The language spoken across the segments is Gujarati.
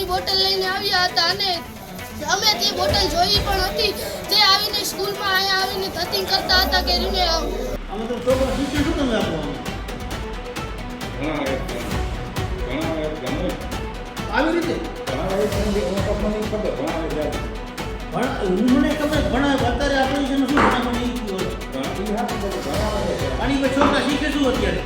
દારૂની બોટલ લઈને આવ્યા હતા અને અમે તે બોટલ જોઈ પણ હતી. તે આવીને સ્કૂલમાં અહીંયા આવીને ધતિંગ કરતા હતા કે રીને આમાં તો છોકરો શીખે શું તમે આપો આવી રીતે મને ખબર ભણા અત્યારે આપણે શું ભણાવવાની આની પછી છોકરા શીખે શું અત્યારે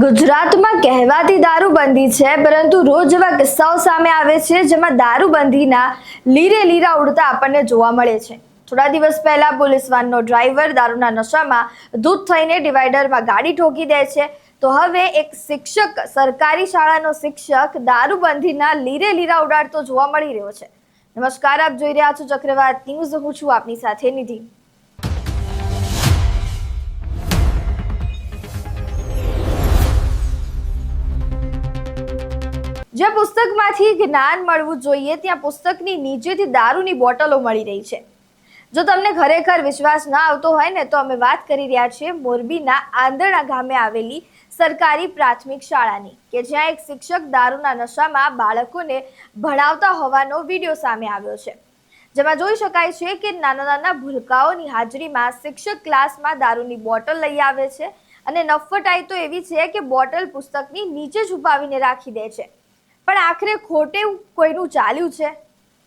ગુજરાતમાં કહેવાતી દારૂબંધી છે, પરંતુ રોજ એવા કિસ્સાઓ સામે આવે છે જેમાં દારૂબંધીના લીરે લીરા ઉડતા આપણને જોવા મળે છે. થોડા દિવસ પહેલા પોલીસ વાનનો ડ્રાઈવર દારૂના નશામાં ધૂત થઈને ડિવાઈડરમાં ગાડી ઠોકી દે છે, તો હવે એક શિક્ષક, સરકારી શાળાનો શિક્ષક દારૂબંધીના લીરે લીરા ઉડાડતો જોવા મળી રહ્યો છે. નમસ્કાર, આપ જોઈ રહ્યા છો ચક્રવાત ન્યૂઝ. હું છું આપની સાથે નિધિ. જ્યાં પુસ્તકમાંથી જ્ઞાન મળવું જોઈએ ત્યાં પુસ્તકની નીચેથી દારૂની બોટલો મળી રહી છે. જો તમને ખરેખર વિશ્વાસ ના આવતો હોય ને, તો અમે વાત કરી રહ્યા છીએ મોરબીના આંદરણા ગામે આવેલી સરકારી પ્રાથમિક શાળાની, કે જ્યાં એક શિક્ષક દારૂના નશામાં બાળકોને ભણાવતા હોવાનો વિડીયો સામે આવ્યો છે. જેમાં જોઈ શકાય છે કે નાના નાના ભૂલકાઓની હાજરીમાં શિક્ષક ક્લાસમાં દારૂની બોટલ લઈ આવે છે અને નફ્ફટાઈ તો એવી છે કે બોટલ પુસ્તકની નીચે છુપાવીને રાખી દે છે. પણ આખરે ખોટે કોઈનું ચાલ્યું છે?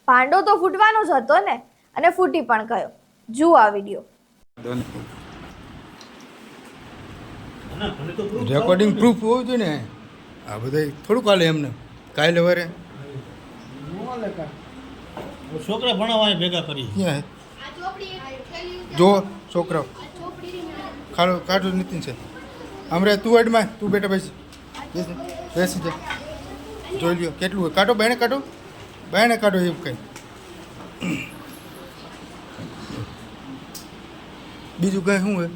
ભાંડો તો ફૂટવાનો જ હતો ને, અને ફૂટી પણ ગયો. જુઓ આ વિડીયો. રેકોર્ડિંગ પ્રૂફ હોવું જોઈએ ને. આ બધા થોડુંક હાલે એમને કાલે વરે છોકરા ભણાવવા ભેગા કરી જો છોકરાઓ ખાડો કાઢો નીતિન છે હમણાં તું એડમાં તું બેટા બેસી જા જોઈ લ્યો કેટલું હોય. કાઢો બહેને કાઢો એવું કંઈ બીજું કંઈ શું હોય?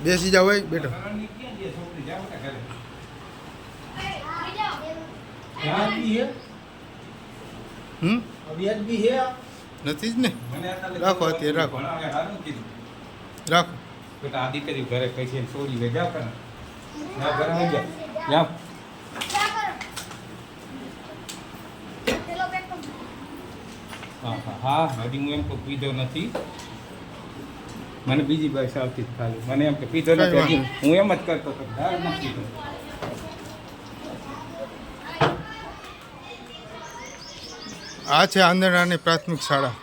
બેસી જાવ હોય બેટો. નથી જ ને. રાખો અત્યારે રાખો. બેટા આ દીકરી ઘરે કઈ છે છોડી વે જાવ કરે ના ઘરે આવી જાવ હા હજી હું એમ કોઈ પીધો નથી. મને બીજી બસ આવતી ખાલી મને એમ કે પીધો નથી હજી. હું એમ જ કરતો હતો નથી પીધો. આ છે આંદરણાની પ્રાથમિક શાળા.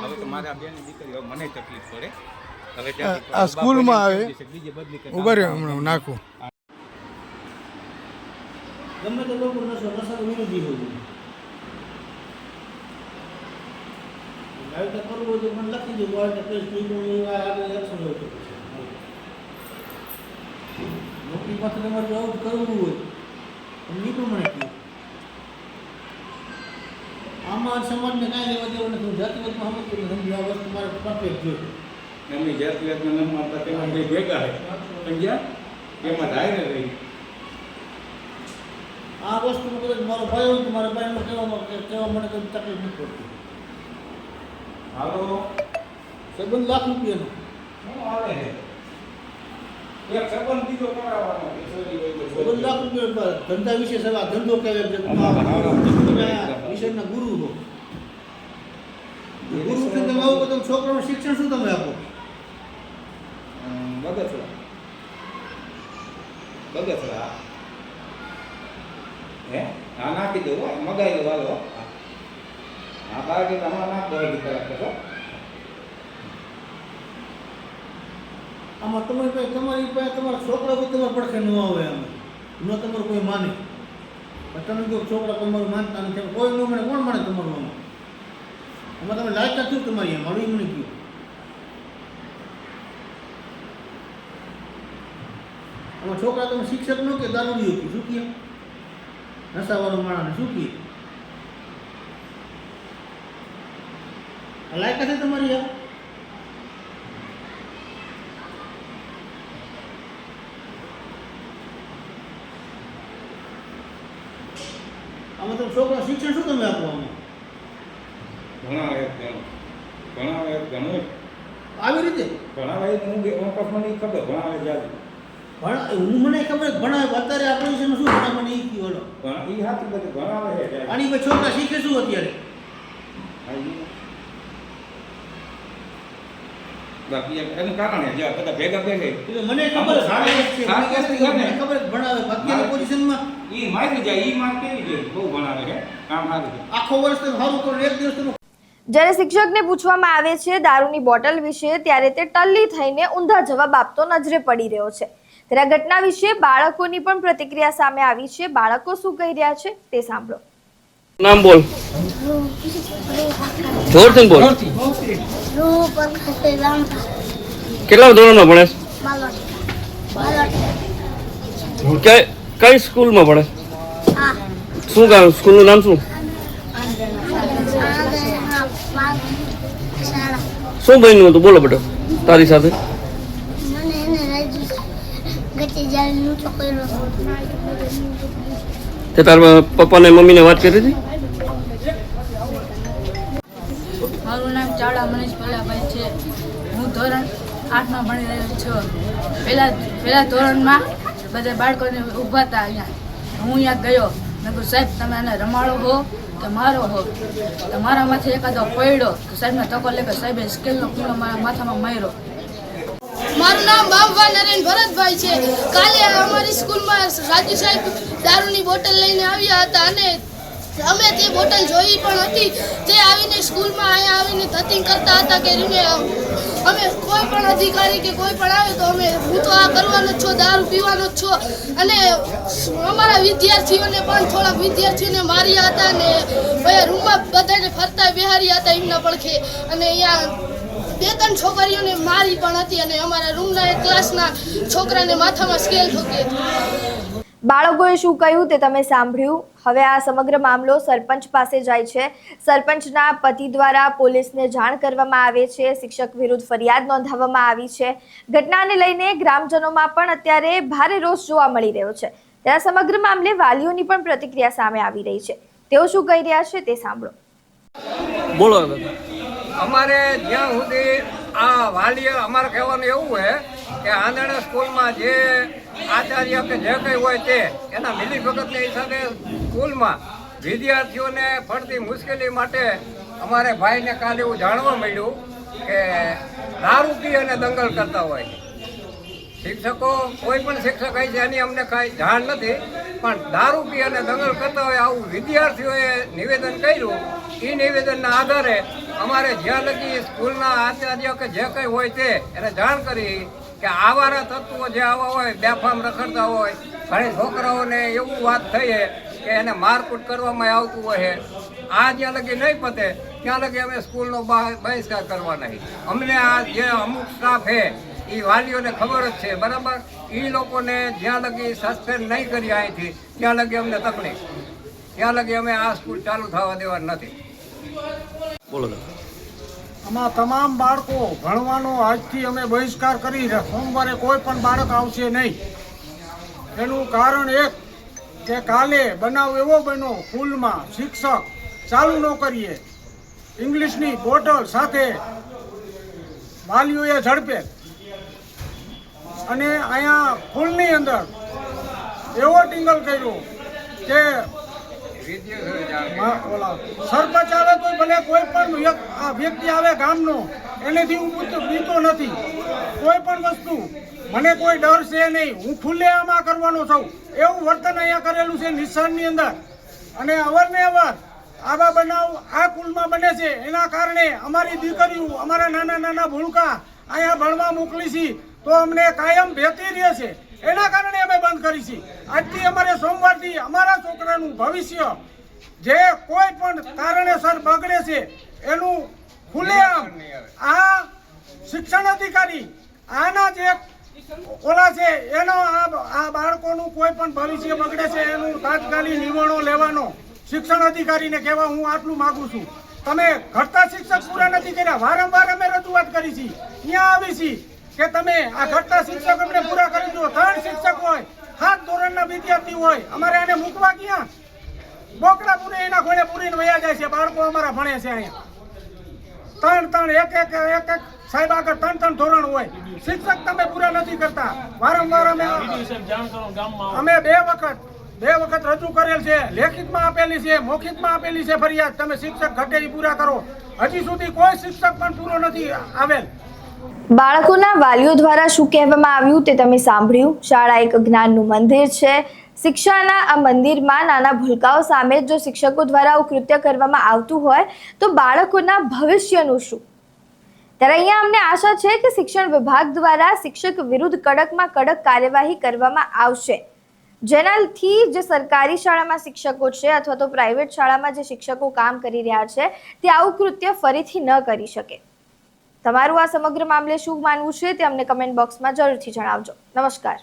હવે તો મારા બેની દીકરી હવે મને તકલીફ પડે. હવે આ સ્કૂલમાં આવે ઉભા રહ્યો હમણાં નાખું. ગમે તે લોકો નશા વિરોધી હોય. આવી કરવું હોય તો મને લખી દો નોકરી પાસે તમારે આવું કરવું હોય નીકળું મને કહ્યું. આમાં સમાજને કાંઈ લેવા દેવું નથી. જાતિવાદમાં સમજતું નથી. આ વસ્તુ મારે પરફેક્ટ જોઈએ. એમની જાતિવાદના નામમાં હતા તેમાં બે ભેગા છે સમજ્યા એમાં થાય ને રહી. આ વસ્તુનું કદાચ મારો ભાઈ હોય તો મારા ભાઈને કહેવા મને કોઈ તકલીફ નથી પડતી. હાલો સંબંધ ₹1,00,000 શું આવે છે એક સંબંધ બીજો કરાવવાનો ₹1,00,000 ધંધા વિશે સલાહ. ધંધો કહેવાય છે વિષયના ગુરુ હો. ગુરુ છે તમે આવું બધું છોકરાનું શિક્ષણ શું તમે આપો? બગસરા હે હા નાખી દો મગાવી દો હાલો. હા બાકી હમણાં નાખ દો અડધી કલાક તો. આમાં તમારી પાસે તમારા છોકરા કોઈ તમારા પડખે ન આવે. આમાં ન તમારું કોઈ માને. તમે જો છોકરા તમારું માનતા નથી, કોઈ ન મને કોણ માને તમારું? આમાં તમે લાયકાત શું તમારી? એમ મળ્યું મને કહ્યું. આમાં છોકરા તમે શિક્ષક નો કે દારૂડિયો કે શું કહે? નશાવાળો માણસને શું કહે? લાયકાત છે તમારી? છોકરા શિક્ષણ શું તમે આપો અમે ભણાવે ઘણું આવી રીતે ભણાવે હું મને ખબર ભણાવે જાજુ હું મને ખબર છે, ભણાવે અત્યારે આપણા વિષયમાં શું ભણાવે મને એ કયો લો એ હાથું બધું ભણાવે છે જાજુ. આની પછી છોકરા શીખે શું અત્યારે બાકી એનું કારણ જે બધા ભેગા બેસે એટલે મને ખબર છે, મને ખબર છે ભણાવે અત્યારની પોઝિશનમાં એ મારી જાય એ માં કેવી છે બહુ ભણાવે છે કામ સારું છે. આખો વર્ષ તમે સારું કરો એક દિવસ તમે જ્યારે શિક્ષકને પૂછવામાં આવે છે દારૂની બોટલ વિશે ત્યારે તે ટલ્લી થઈને ઊંધા જવાબ આપતો નજરે પડી રહ્યો છે. ત્યારે આ ઘટના વિશે બાળકોની પણ પ્રતિક્રિયા સામે આવી છે. બાળકો શું કહી રહ્યા છે તે સાંભળો. નામ બોલ, જોરથી બોલ. કેટલા ધોરણમાં ભણે છે? કઈ સ્કૂલમાં ભણે? શું કામ સ્કૂલનું નામ શું? શું બન્યું હતું બોલો બેટા તારી સાથે? તે તારા પપ્પાને મમ્મીને વાત કરી હતી? મારું નામ ચાવડા મનીષ ભલાભાઈ છે. હું ધોરણ 8માં ભણી રહ્યો છું. પહેલા ધોરણમાં બધા બાળકોને ઊભા હતા અહીંયા. હું અહીંયા ગયો. મેં કહ્યું સાહેબ તમે આને રમાડો હો કે મારો હો? તો મારામાંથી એકાદો પડ્યો તો સાહેબને ધક્કો લે કે સાહેબે સ્કેલનો કીડો મારા માથામાં માર્યો. મારું નામ બાબુભાઈ નરેન ભરતભાઈ છે. કાલે અમારી સ્કૂલમાં રાજુ સાહેબ દારૂની બોટલ લઈને આવ્યા હતા અને અમે તે બોટલ જોઈ પણ હતી. તે આવીને સ્કૂલમાં અહીંયા આવીને ધતિંગ કરતા હતા કે અમે કોઈ પણ અધિકારી કે કોઈ પણ આવે તો હું તો આ કરવાનો જ છું, દારૂ પીવાનો જ છું. અને અમારા વિદ્યાર્થીઓને પણ થોડાક વિદ્યાર્થીઓને માર્યા હતા અને રૂમમાં બધાને ફરતા બેહાર્યા હતા એમના પડખે. અને અહીંયા 2-3 છોકરીઓને મારી પણ હતી અને અમારા રૂમના એક ક્લાસના છોકરાને માથામાં સ્કેલ ઠોકી હતી. બાળકોએ શું કહ્યું તે તમે સાંભળ્યું. હવે આ સમગ્ર મામલો સરપંચ પાસે જાય છે. સરપંચના પતિ દ્વારા પોલીસને જાણ કરવામાં આવે છે. શિક્ષક વિરુદ્ધ ફરિયાદ નોંધાવવામાં આવી છે. ઘટનાને લઈને ગ્રામજનોમાં પણ અત્યારે ભારે રોષ જોવા મળી રહ્યો છે. ત્યારે સમગ્ર મામલે વાલીઓની પણ પ્રતિક્રિયા સામે આવી રહી છે. તેઓ શું કહી રહ્યા છે તે સાંભળો. બોલો. અમારે જ્યાં સુધી આ વાલીએ અમારે કહેવાનું એવું છે કે આંધણા સ્કૂલમાં જે આચાર્ય કે જે કંઈ હોય તે એના મિલીભગતને હિસાબે સ્કૂલમાં વિદ્યાર્થીઓને પડતી મુશ્કેલી માટે અમારે ભાઈને કાલે એવું જાણવા મળ્યું કે દારૂ પી અને દંગલ કરતા હોય. શિક્ષકો કોઈ પણ શિક્ષક હોય છે એની અમને કાંઈ જાણ નથી, પણ દારૂ પી અને દંગલ કરતા હોય આવું વિદ્યાર્થીઓએ નિવેદન કર્યું. એ નિવેદનના આધારે અમારે જ્યાં લગી સ્કૂલના આચાર્ય કે જે કંઈ હોય તે એને જાણ કરી કે આવારા તત્વો જે આવા હોય બેફામ રખડતા હોય, ઘણી છોકરાઓને એવું વાત થઈ કે એને મારકૂટ કરવામાં આવતું હોય. આ જ્યાં લગી નહીં પતે ત્યાં લગી અમે સ્કૂલનો બહિષ્કાર કરવાના. અમને આ જે અમુક સ્ટાફ છે એ વાલીઓને ખબર જ છે બરાબર. એ લોકોને જ્યાં લગી સસ્પેન્ડ નહીં કરી અહીંથી ત્યાં લગી અમને તકલીફ, ત્યાં લગી અમે આ સ્કૂલ ચાલુ થવા દેવા નથી. બોલો. આમાં તમામ બાળકો ભણવાનો આજથી અમે બહિષ્કાર કરી સોમવારે કોઈ પણ બાળક આવશે નહીં. એનું કારણ એક કે કાલે બનાવ એવો બન્યો સ્કૂલમાં શિક્ષક ચાલુ ન કરીએ ઇંગ્લિશની બોટલ સાથે વાલીઓએ ઝડપે અને અહીંયા સ્કૂલની અંદર એવો ટિંગલ કર્યો કે સરપંચ આવે તો ભલે કોઈ પણ આ વ્યક્તિ આવે ગામનો એનેથી હું પીતો નથી કોઈ પણ વસ્તુ. મને કોઈ ડર છે નહીં, હું ખુલ્લે આમાં કરવાનો છું. એવું વર્તન અહીંયા કરેલું છે નિશાનની અંદર. અને અવારનવાર આવા બનાવ આ સ્કૂલમાં બને છે. એના કારણે અમારી દીકરીઓ અમારા નાના નાના ભૂલકા અહીંયા ભણવા મોકલી છે તો અમને કાયમ ભેતી રહે છે. એના કારણે અમે બંધ કરી છે. આજથી અમારે સોમવારથી અમારા છોકરાનું ભવિષ્ય જે કોઈ પણ કારણેસર બગડે છે એનું ખુલ્લેઆમ આ શિક્ષણ અધિકારી આના જે ઓલા છે એનો આ બાળકોનું કોઈ પણ ભવિષ્ય બગડે છે એનું તાત્કાલિક નિર્ણયો લેવાનો શિક્ષણ અધિકારીને કહેવા હું આટલું માગું છું. તમે ઘટતા શિક્ષક પૂરા નથી કર્યા. વારંવાર અમે રજૂઆત કરી છે, અહીંયા આવી છે કે તમે આ ઘટતા શિક્ષક અમને પૂરા કરી દો. 3 શિક્ષક હોય, 7 ધોરણના વિદ્યાર્થી હોય, અમારે આને મૂકવા ક્યાં? બોકડા પૂરે એના ઘોડે પૂરીને વયા જાય છે. બાળકો અમારા ભણે છે અહીંયા એક સાહેબ આગળ 3 ધોરણ હોય. શિક્ષક તમે પૂરા નથી કરતા. વારંવાર અમે 2 વખત રજૂ કરેલ છે, લેખિતમાં આપેલી છે, મૌખિકમાં આપેલી છે ફરિયાદ. તમે શિક્ષક ઘટે એ પૂરા કરો. હજી સુધી કોઈ શિક્ષક પણ પૂરો નથી આવેલ. બાળકોના વાલીઓ દ્વારા શું કહેવામાં આવ્યું તે તમે સાંભળ્યું. શાળા એક જ્ઞાનનું મંદિર છે. શિક્ષાના આ મંદિરમાં નાના ભૂલકાઓ સામે જો શિક્ષકો દ્વારા આવું કૃત્ય કરવામાં આવતું હોય તો બાળકોના ભવિષ્યનું શું? ત્યારે અહીંયા અમને આશા છે કે શિક્ષણ વિભાગ દ્વારા શિક્ષક વિરુદ્ધ કડકમાં કડક કાર્યવાહી કરવામાં આવશે, જેનાથી જે સરકારી શાળામાં શિક્ષકો છે અથવા તો પ્રાઇવેટ શાળામાં જે શિક્ષકો કામ કરી રહ્યા છે તે આવું કૃત્ય ફરીથી ન કરી શકે. તમારું આ સમગ્ર મામલે શું માનવું છે તે અમને કમેન્ટ બોક્સમાં જરૂરથી જણાવજો. નમસ્કાર.